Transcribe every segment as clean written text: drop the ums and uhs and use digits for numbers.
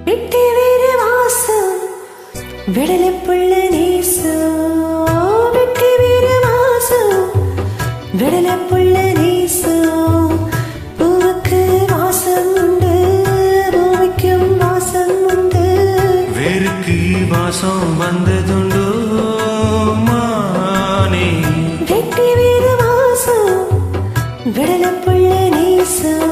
விட்டு வேறு வாசம் விடல புள்ள நேசம் விட்டு வேறு வாசம் விடல புள்ள நேசம் பூவுக்கு வாசம் உண்டு பூமிக்கும் வாசம் உண்டு வேருக்கு வாசம் வந்ததுண்டோ மானே விட்டு வேறு வாசம் விடல புள்ள நேசம்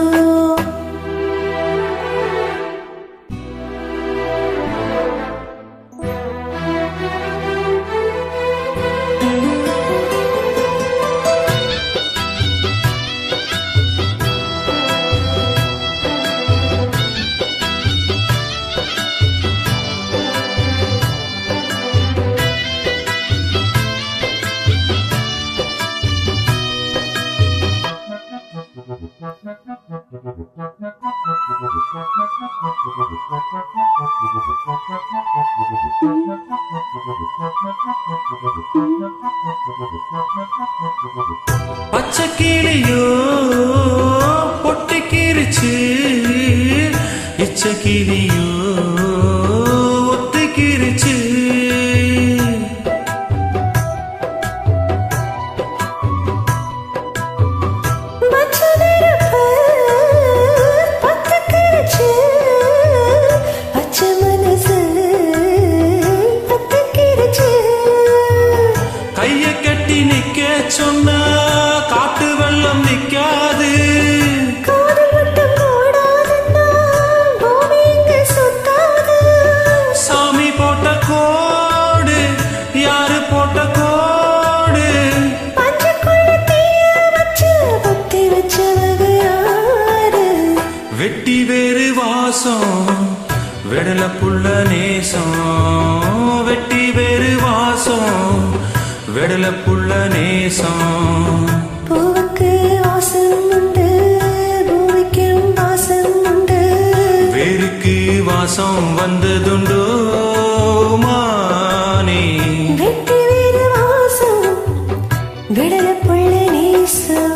பச்சைக்கிளியோ பொட்டிக்கிருச்சு இச்சக்கிளியோ ஒத்திக்கிருச்சு கைய கட்டி நிக்க சொன்ன காட்டு வெள்ளம் நிக்காது சாமி போட்ட கோடு யாரு போட்ட கோடு வெட்டி வேறு வாசம் விடல புள்ள நேசம் வெட்டி வேறு வாசம் விடல புள்ள நேசம் பூவுக்கு வாசம் உண்டு பூமிக்கும் வாசம் உண்டு வேருக்கு வாசம் வந்ததுண்டோ மானே வெட்டி வேறு வாசம் விடல புள்ள நேசம்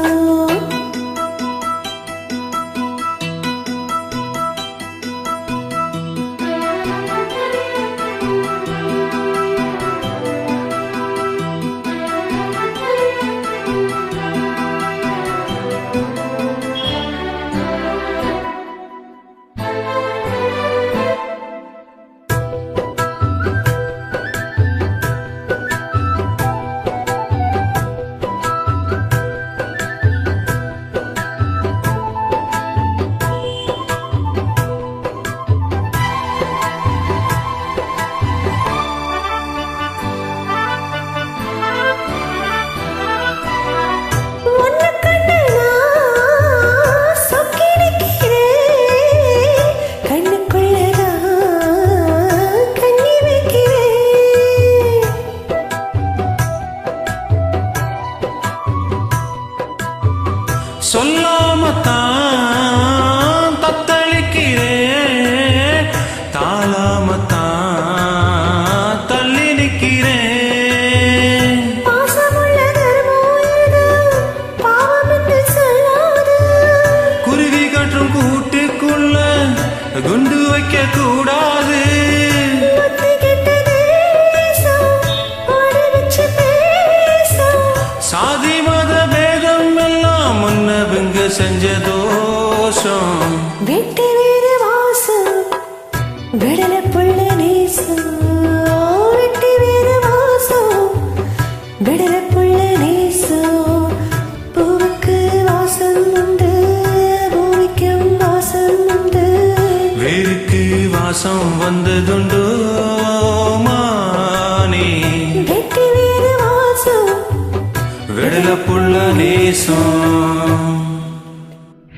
சொல்லாமத்தான் தத்தளிக்கிறேன் தாளாமத்தான் தள்ளி நிற்கிறேன் குருவி கற்றும் கூட்டுக்குள்ள குண்டு வைக்க கூடாது சாதி மத பேதம் எல்லாம் முன்னவங்க செஞ்ச தோஷம் வெட்டி வேறு வாசம் விடல புள்ள நேசம் வெட்டி வேறு வாசம் விடல புள்ள நேசம் பூவுக்கு வாசம் உண்டு பூமிக்கும் வாசம் உண்டு வேருக்கு வாசம் வந்ததுண்டோ மானே வெட்டி வேறு வாசம் விடல புள்ள நேசம்